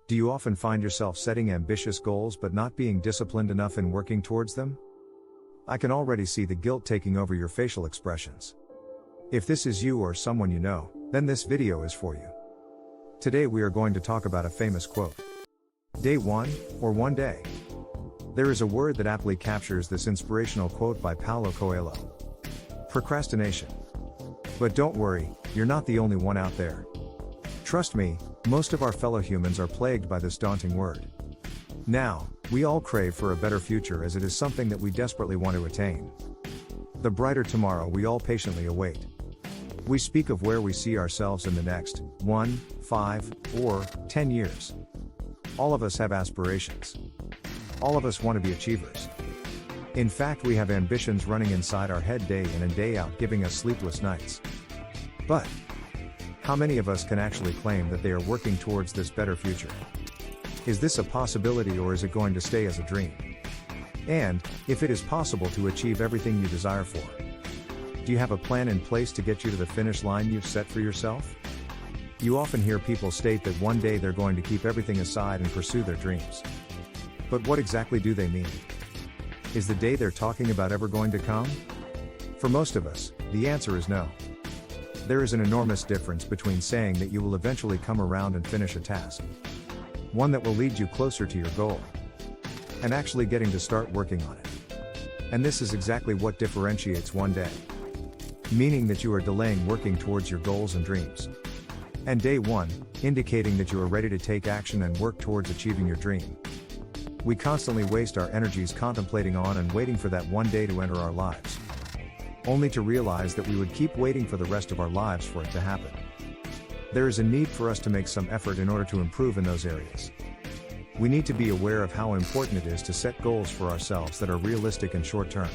Do you often find yourself setting ambitious goals but not being disciplined enough in working towards them? I can already see the guilt taking over your facial expressions. If this is you or someone you know, then this video is for you. Today we are going to talk about a famous quote. Day one, or one day. There is a word that aptly captures this inspirational quote by Paulo Coelho. Procrastination. But don't worry, you're not the only one out there. Trust me, most of our fellow humans are plagued by this daunting word. Now, we all crave for a better future as it is something that we desperately want to attain. The brighter tomorrow we all patiently await. We speak of where we see ourselves in the next 1, 5, or 10 years. All of us have aspirations. All of us want to be achievers. In fact, we have ambitions running inside our head day in and day out, giving us sleepless nights. But how many of us can actually claim that they are working towards this better future? Is this a possibility, or is it going to stay as a dream? And, if it is possible to achieve everything you desire for, do you have a plan in place to get you to the finish line you've set for yourself? You often hear people state that one day they're going to keep everything aside and pursue their dreams. But what exactly do they mean? Is the day they're talking about ever going to come? For most of us, the answer is no. There is an enormous difference between saying that you will eventually come around and finish a task, one that will lead you closer to your goal, and actually getting to start working on it. And this is exactly what differentiates one day, meaning that you are delaying working towards your goals and dreams, and day one, indicating that you are ready to take action and work towards achieving your dream. We constantly waste our energies contemplating on and waiting for that one day to enter our lives, only to realize that we would keep waiting for the rest of our lives for it to happen. There is a need for us to make some effort in order to improve in those areas. We need to be aware of how important it is to set goals for ourselves that are realistic and short-term.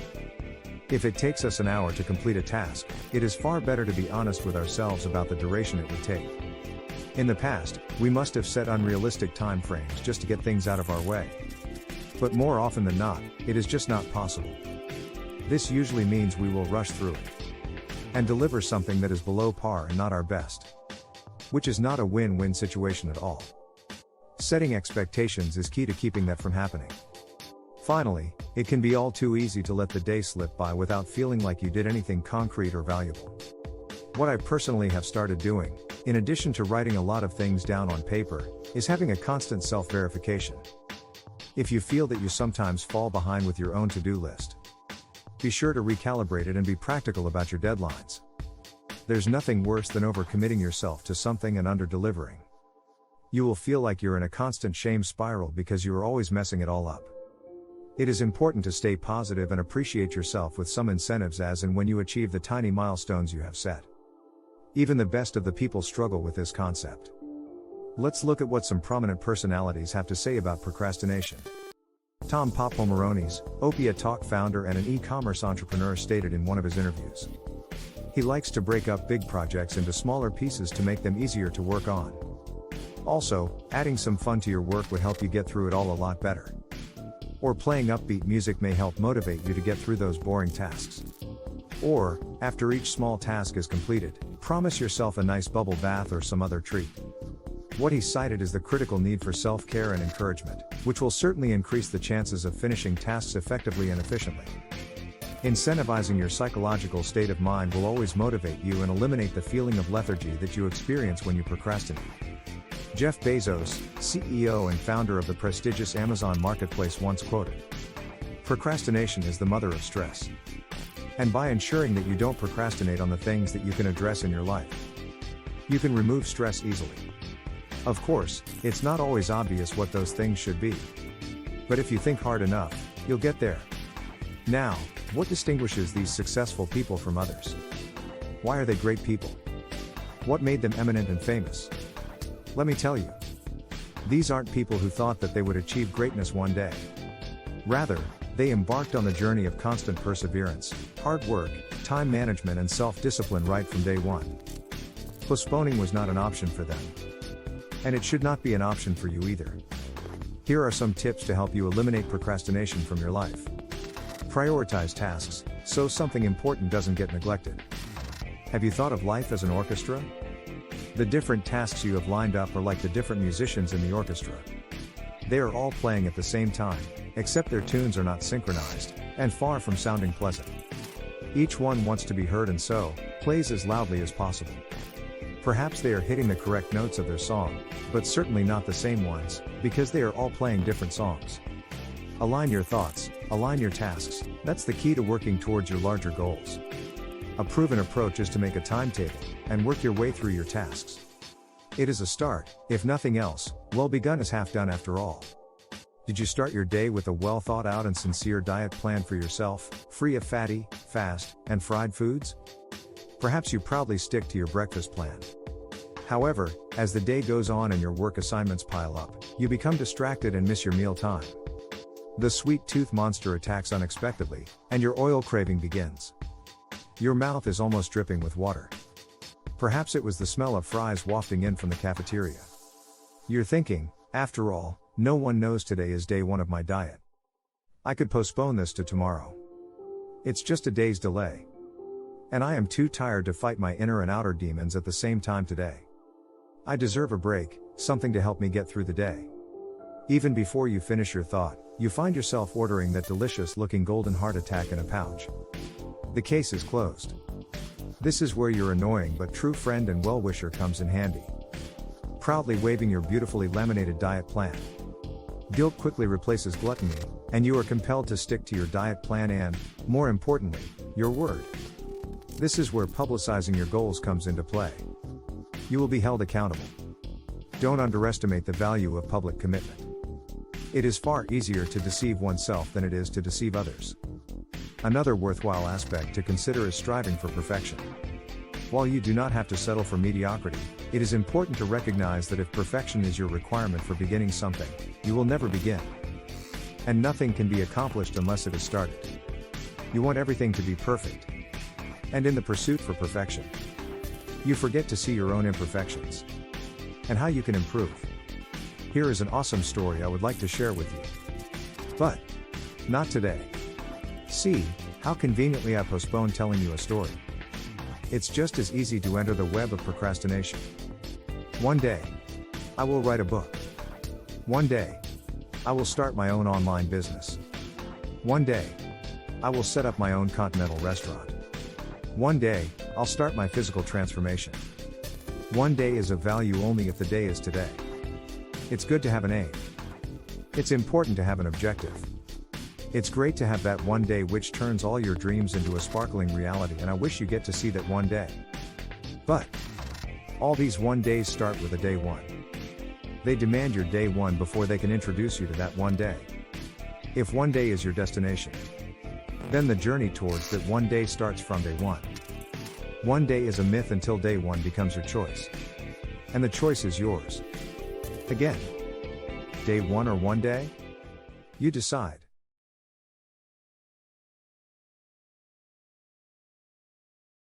If it takes us an hour to complete a task, it is far better to be honest with ourselves about the duration it would take. In the past, we must have set unrealistic time frames just to get things out of our way. But more often than not, it is just not possible. This usually means we will rush through it and deliver something that is below par and not our best, which is not a win-win situation at all. Setting expectations is key to keeping that from happening. Finally, it can be all too easy to let the day slip by without feeling like you did anything concrete or valuable. What I personally have started doing, in addition to writing a lot of things down on paper, is having a constant self-verification. If you feel that you sometimes fall behind with your own to-do list, be sure to recalibrate it and be practical about your deadlines. There's nothing worse than overcommitting yourself to something and under-delivering. You will feel like you're in a constant shame spiral because you are always messing it all up. It is important to stay positive and appreciate yourself with some incentives as and when you achieve the tiny milestones you have set. Even the best of the people struggle with this concept. Let's look at what some prominent personalities have to say about procrastination. Tom Popomarones, Opia Talk founder and an e-commerce entrepreneur, stated in one of his interviews, he likes to break up big projects into smaller pieces to make them easier to work on. Also, adding some fun to your work would help you get through it all a lot better. Or playing upbeat music may help motivate you to get through those boring tasks. Or, after each small task is completed, promise yourself a nice bubble bath or some other treat. What he cited is the critical need for self-care and encouragement, which will certainly increase the chances of finishing tasks effectively and efficiently. Incentivizing your psychological state of mind will always motivate you and eliminate the feeling of lethargy that you experience when you procrastinate. Jeff Bezos, CEO and founder of the prestigious Amazon marketplace, once quoted, "Procrastination is the mother of stress." And by ensuring that you don't procrastinate on the things that you can address in your life, you can remove stress easily. Of course, it's not always obvious what those things should be. But if you think hard enough, you'll get there. Now, what distinguishes these successful people from others? Why are they great people? What made them eminent and famous? Let me tell you. These aren't people who thought that they would achieve greatness one day. Rather, they embarked on the journey of constant perseverance, hard work, time management and self-discipline right from day one. Postponing was not an option for them. And it should not be an option for you either. Here are some tips to help you eliminate procrastination from your life. Prioritize tasks, so something important doesn't get neglected. Have you thought of life as an orchestra? The different tasks you have lined up are like the different musicians in the orchestra. They are all playing at the same time, except their tunes are not synchronized, and far from sounding pleasant. Each one wants to be heard and so, plays as loudly as possible. Perhaps they are hitting the correct notes of their song, but certainly not the same ones, because they are all playing different songs. Align your thoughts, align your tasks, that's the key to working towards your larger goals. A proven approach is to make a timetable, and work your way through your tasks. It is a start, if nothing else, well begun is half done after all. Did you start your day with a well thought out and sincere diet plan for yourself, free of fatty, fast, and fried foods? Perhaps you proudly stick to your breakfast plan. However, as the day goes on and your work assignments pile up, you become distracted and miss your meal time. The sweet tooth monster attacks unexpectedly, and your oil craving begins. Your mouth is almost dripping with water. Perhaps it was the smell of fries wafting in from the cafeteria. You're thinking, after all, no one knows today is day one of my diet. I could postpone this to tomorrow. It's just a day's delay. And I am too tired to fight my inner and outer demons at the same time today. I deserve a break, something to help me get through the day. Even before you finish your thought, you find yourself ordering that delicious-looking golden heart attack in a pouch. The case is closed. This is where your annoying but true friend and well-wisher comes in handy. Proudly waving your beautifully laminated diet plan. Guilt quickly replaces gluttony, and you are compelled to stick to your diet plan and, more importantly, your word. This is where publicizing your goals comes into play. You will be held accountable. Don't underestimate the value of public commitment. It is far easier to deceive oneself than it is to deceive others. Another worthwhile aspect to consider is striving for perfection. While you do not have to settle for mediocrity, it is important to recognize that if perfection is your requirement for beginning something, you will never begin. And nothing can be accomplished unless it is started. You want everything to be perfect. And in the pursuit for perfection, you forget to see your own imperfections and how you can improve. Here is an awesome story I would like to share with you. But not today. See how conveniently I postponed telling you a story. It's just as easy to enter the web of procrastination. One day, I will write a book. One day, I will start my own online business. One day, I will set up my own continental restaurant. One day, I'll start my physical transformation. One day is of value only if the day is today. It's good to have an aim. It's important to have an objective. It's great to have that one day which turns all your dreams into a sparkling reality, and I wish you get to see that one day. But all these one days start with a day one. They demand your day one before they can introduce you to that one day. If one day is your destination, then the journey towards that one day starts from day one. One day is a myth until day one becomes your choice. And the choice is yours. Again, day one or one day? You decide.